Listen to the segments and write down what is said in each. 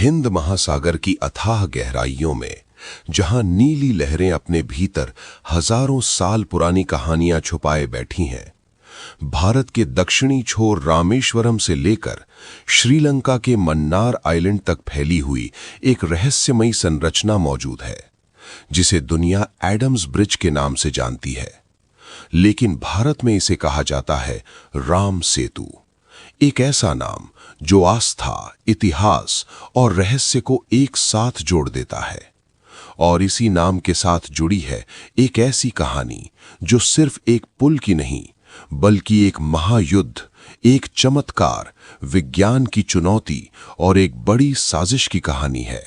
हिंद महासागर की अथाह गहराइयों में, जहां नीली लहरें अपने भीतर हजारों साल पुरानी कहानियां छुपाए बैठी हैं, भारत के दक्षिणी छोर रामेश्वरम से लेकर श्रीलंका के मन्नार आइलैंड तक फैली हुई एक रहस्यमयी संरचना मौजूद है, जिसे दुनिया एडम्स ब्रिज के नाम से जानती है। लेकिन भारत में इसे कहा जाता है राम सेतु, एक ऐसा नाम जो आस्था, इतिहास और रहस्य को एक साथ जोड़ देता है। और इसी नाम के साथ जुड़ी है एक ऐसी कहानी जो सिर्फ एक पुल की नहीं, बल्कि एक महायुद्ध, एक चमत्कार, विज्ञान की चुनौती और एक बड़ी साजिश की कहानी है,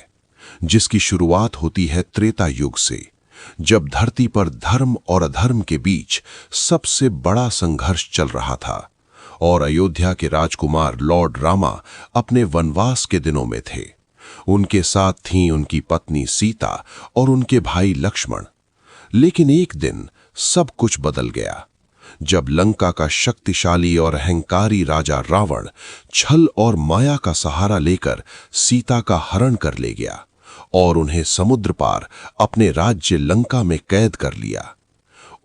जिसकी शुरुआत होती है त्रेता युग से, जब धरती पर धर्म और अधर्म के बीच सबसे बड़ा संघर्ष चल रहा था और अयोध्या के राजकुमार लॉर्ड रामा अपने वनवास के दिनों में थे। उनके साथ थीं उनकी पत्नी सीता और उनके भाई लक्ष्मण। लेकिन एक दिन सब कुछ बदल गया, जब लंका का शक्तिशाली और अहंकारी राजा रावण छल और माया का सहारा लेकर सीता का हरण कर ले गया और उन्हें समुद्र पार अपने राज्य लंका में कैद कर लिया।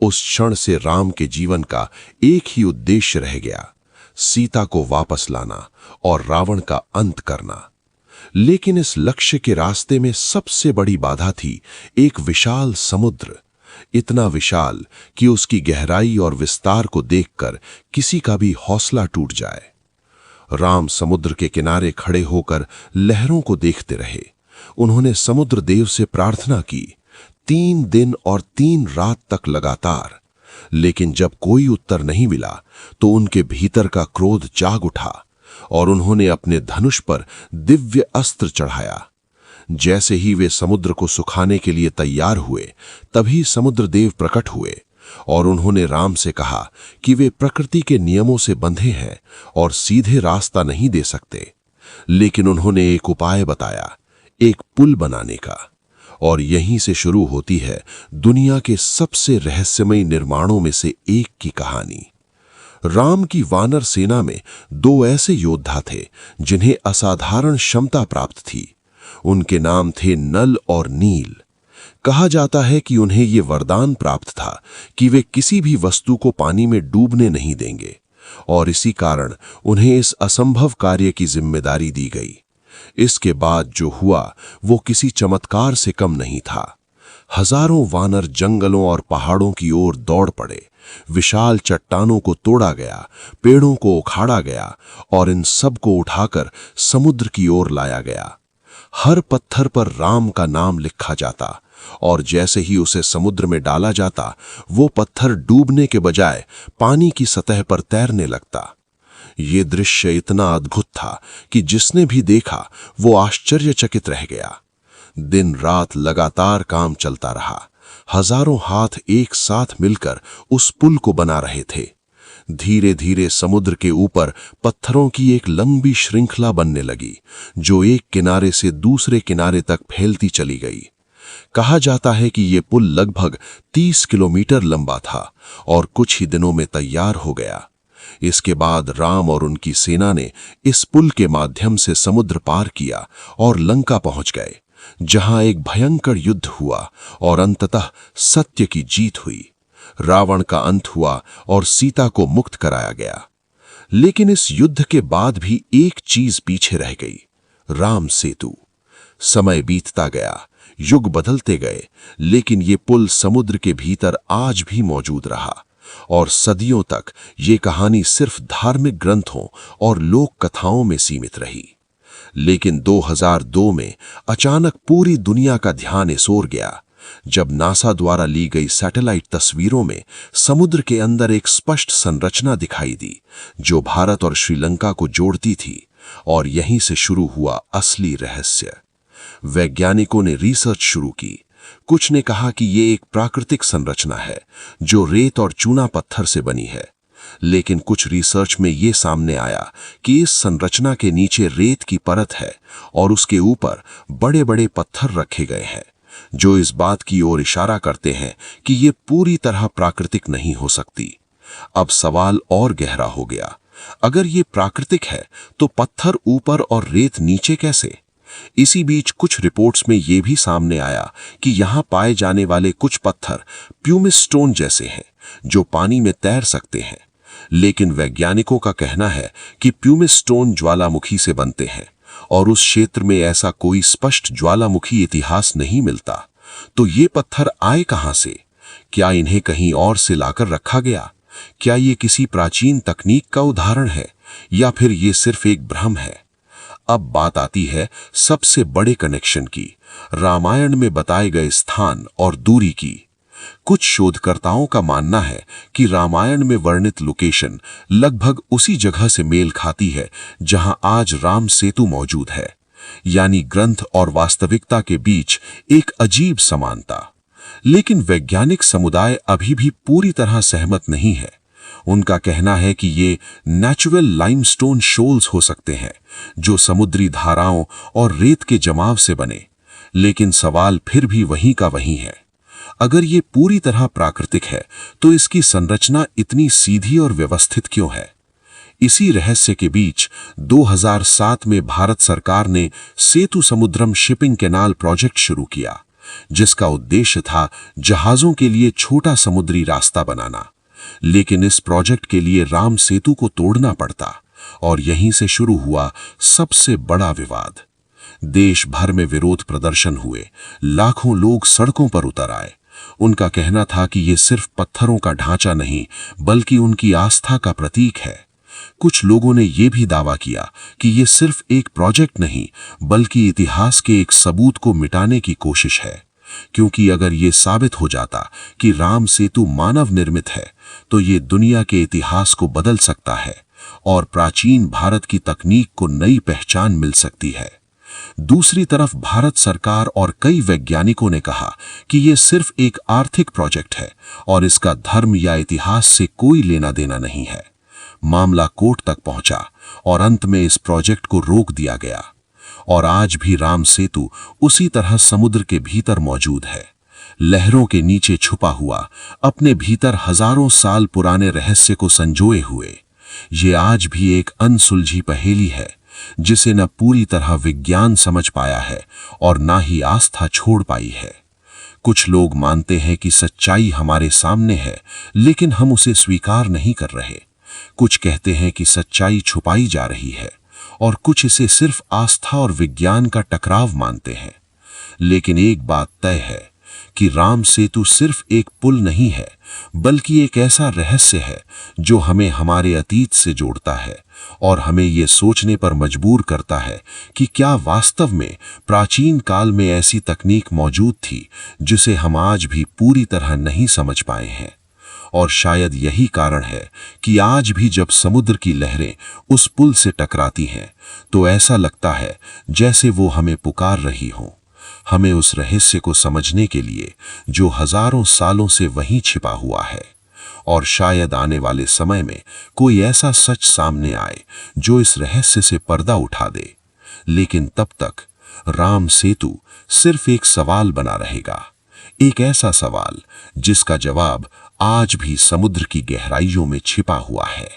उस क्षण से राम के जीवन का एक ही उद्देश्य रह गया, सीता को वापस लाना और रावण का अंत करना। लेकिन इस लक्ष्य के रास्ते में सबसे बड़ी बाधा थी एक विशाल समुद्र, इतना विशाल कि उसकी गहराई और विस्तार को देखकर किसी का भी हौसला टूट जाए। राम समुद्र के किनारे खड़े होकर लहरों को देखते रहे। उन्होंने समुद्र देव से प्रार्थना की, 3 दिन और 3 रात तक लगातार। लेकिन जब कोई उत्तर नहीं मिला तो उनके भीतर का क्रोध जाग उठा और उन्होंने अपने धनुष पर दिव्य अस्त्र चढ़ाया। जैसे ही वे समुद्र को सुखाने के लिए तैयार हुए, तभी समुद्र देव प्रकट हुए और उन्होंने राम से कहा कि वे प्रकृति के नियमों से बंधे हैं और सीधे रास्ता नहीं दे सकते। लेकिन उन्होंने एक उपाय बताया, एक पुल बनाने का। और यहीं से शुरू होती है दुनिया के सबसे रहस्यमयी निर्माणों में से एक की कहानी। राम की वानर सेना में 2 ऐसे योद्धा थे जिन्हें असाधारण क्षमता प्राप्त थी। उनके नाम थे नल और नील। कहा जाता है कि उन्हें ये वरदान प्राप्त था कि वे किसी भी वस्तु को पानी में डूबने नहीं देंगे, और इसी कारण उन्हें इस असंभव कार्य की जिम्मेदारी दी गई। इसके बाद जो हुआ वो किसी चमत्कार से कम नहीं था। हजारों वानर जंगलों और पहाड़ों की ओर दौड़ पड़े। विशाल चट्टानों को तोड़ा गया, पेड़ों को उखाड़ा गया और इन सब को उठाकर समुद्र की ओर लाया गया। हर पत्थर पर राम का नाम लिखा जाता और जैसे ही उसे समुद्र में डाला जाता, वो पत्थर डूबने के बजाय पानी की सतह पर तैरने लगता। ये दृश्य इतना अद्भुत था कि जिसने भी देखा वो आश्चर्यचकित रह गया। दिन रात लगातार काम चलता रहा। हजारों हाथ एक साथ मिलकर उस पुल को बना रहे थे। धीरे धीरे समुद्र के ऊपर पत्थरों की एक लंबी श्रृंखला बनने लगी, जो एक किनारे से दूसरे किनारे तक फैलती चली गई। कहा जाता है कि ये पुल लगभग 30 किलोमीटर लंबा था और कुछ ही दिनों में तैयार हो गया। इसके बाद राम और उनकी सेना ने इस पुल के माध्यम से समुद्र पार किया और लंका पहुंच गए, जहां एक भयंकर युद्ध हुआ और अंततः सत्य की जीत हुई। रावण का अंत हुआ और सीता को मुक्त कराया गया। लेकिन इस युद्ध के बाद भी एक चीज पीछे रह गई, राम सेतु। समय बीतता गया, युग बदलते गए, लेकिन ये पुल समुद्र के भीतर आज भी मौजूद रहा और सदियों तक ये कहानी सिर्फ धार्मिक ग्रंथों और लोक कथाओं में सीमित रही। लेकिन 2002 में अचानक पूरी दुनिया का ध्यान इस ओर गया, जब नासा द्वारा ली गई सैटेलाइट तस्वीरों में समुद्र के अंदर एक स्पष्ट संरचना दिखाई दी, जो भारत और श्रीलंका को जोड़ती थी। और यहीं से शुरू हुआ असली रहस्य। वैज्ञानिकों ने रिसर्च शुरू की। कुछ ने कहा कि ये एक प्राकृतिक संरचना है जो रेत और चूना पत्थर से बनी है, लेकिन कुछ रिसर्च में ये सामने आया कि इस संरचना के नीचे रेत की परत है और उसके ऊपर बड़े बड़े पत्थर रखे गए हैं, जो इस बात की ओर इशारा करते हैं कि ये पूरी तरह प्राकृतिक नहीं हो सकती। अब सवाल और गहरा हो गया, अगर ये प्राकृतिक है तो पत्थर ऊपर और रेत नीचे कैसे? इसी बीच कुछ रिपोर्ट्स में यह भी सामने आया कि यहां पाए जाने वाले कुछ पत्थर प्यूमिस स्टोन जैसे हैं, जो पानी में तैर सकते हैं। लेकिन वैज्ञानिकों का कहना है कि प्यूमिस स्टोन ज्वालामुखी से बनते हैं और उस क्षेत्र में ऐसा कोई स्पष्ट ज्वालामुखी इतिहास नहीं मिलता। तो ये पत्थर आए कहां से? क्या इन्हें कहीं और से लाकर रखा गया? क्या ये किसी प्राचीन तकनीक का उदाहरण है या फिर ये सिर्फ एक भ्रम है? अब बात आती है सबसे बड़े कनेक्शन की, रामायण में बताए गए स्थान और दूरी की। कुछ शोधकर्ताओं का मानना है कि रामायण में वर्णित लोकेशन लगभग उसी जगह से मेल खाती है जहां आज राम सेतु मौजूद है, यानी ग्रंथ और वास्तविकता के बीच एक अजीब समानता। लेकिन वैज्ञानिक समुदाय अभी भी पूरी तरह सहमत नहीं है। उनका कहना है कि ये नेचुरल लाइमस्टोन शोल्स हो सकते हैं, जो समुद्री धाराओं और रेत के जमाव से बने। लेकिन सवाल फिर भी वहीं का वहीं है। अगर ये पूरी तरह प्राकृतिक है, तो इसकी संरचना इतनी सीधी और व्यवस्थित क्यों है? इसी रहस्य के बीच 2007 में भारत सरकार ने सेतु समुद्रम शिपिंग कैनाल प्रोजेक्ट शुरू किया, जिसका उद्देश्य था जहाजों के लिए छोटा समुद्री रास्ता बनाना। लेकिन इस प्रोजेक्ट के लिए राम सेतु को तोड़ना पड़ता, और यहीं से शुरू हुआ सबसे बड़ा विवाद। देश भर में विरोध प्रदर्शन हुए, लाखों लोग सड़कों पर उतर आए। उनका कहना था कि यह सिर्फ पत्थरों का ढांचा नहीं, बल्कि उनकी आस्था का प्रतीक है। कुछ लोगों ने यह भी दावा किया कि यह सिर्फ एक प्रोजेक्ट नहीं, बल्कि इतिहास के एक सबूत को मिटाने की कोशिश है। क्योंकि अगर यह साबित हो जाता कि राम सेतु मानव निर्मित है, तो ये दुनिया के इतिहास को बदल सकता है और प्राचीन भारत की तकनीक को नई पहचान मिल सकती है। दूसरी तरफ भारत सरकार और कई वैज्ञानिकों ने कहा कि यह सिर्फ एक आर्थिक प्रोजेक्ट है और इसका धर्म या इतिहास से कोई लेना देना नहीं है। मामला कोर्ट तक पहुंचा और अंत में इस प्रोजेक्ट को रोक दिया गया। और आज भी राम सेतु उसी तरह समुद्र के भीतर मौजूद है, लहरों के नीचे छुपा हुआ, अपने भीतर हजारों साल पुराने रहस्य को संजोए हुए। ये आज भी एक अनसुलझी पहेली है, जिसे न पूरी तरह विज्ञान समझ पाया है और ना ही आस्था छोड़ पाई है। कुछ लोग मानते हैं कि सच्चाई हमारे सामने है, लेकिन हम उसे स्वीकार नहीं कर रहे। कुछ कहते हैं कि सच्चाई छुपाई जा रही है, और कुछ इसे सिर्फ आस्था और विज्ञान का टकराव मानते हैं। लेकिन एक बात तय है कि राम सेतु सिर्फ एक पुल नहीं है, बल्कि एक ऐसा रहस्य है जो हमें हमारे अतीत से जोड़ता है और हमें ये सोचने पर मजबूर करता है कि क्या वास्तव में प्राचीन काल में ऐसी तकनीक मौजूद थी जिसे हम आज भी पूरी तरह नहीं समझ पाए हैं। और शायद यही कारण है कि आज भी जब समुद्र की लहरें उस पुल से टकराती हैं, तो ऐसा लगता है जैसे वो हमें पुकार रही हों, हमें उस रहस्य को समझने के लिए जो हजारों सालों से वहीं छिपा हुआ है। और शायद आने वाले समय में कोई ऐसा सच सामने आए जो इस रहस्य से पर्दा उठा दे। लेकिन तब तक राम सेतु सिर्फ एक सवाल बना रहेगा, एक ऐसा सवाल जिसका जवाब आज भी समुद्र की गहराइयों में छिपा हुआ है।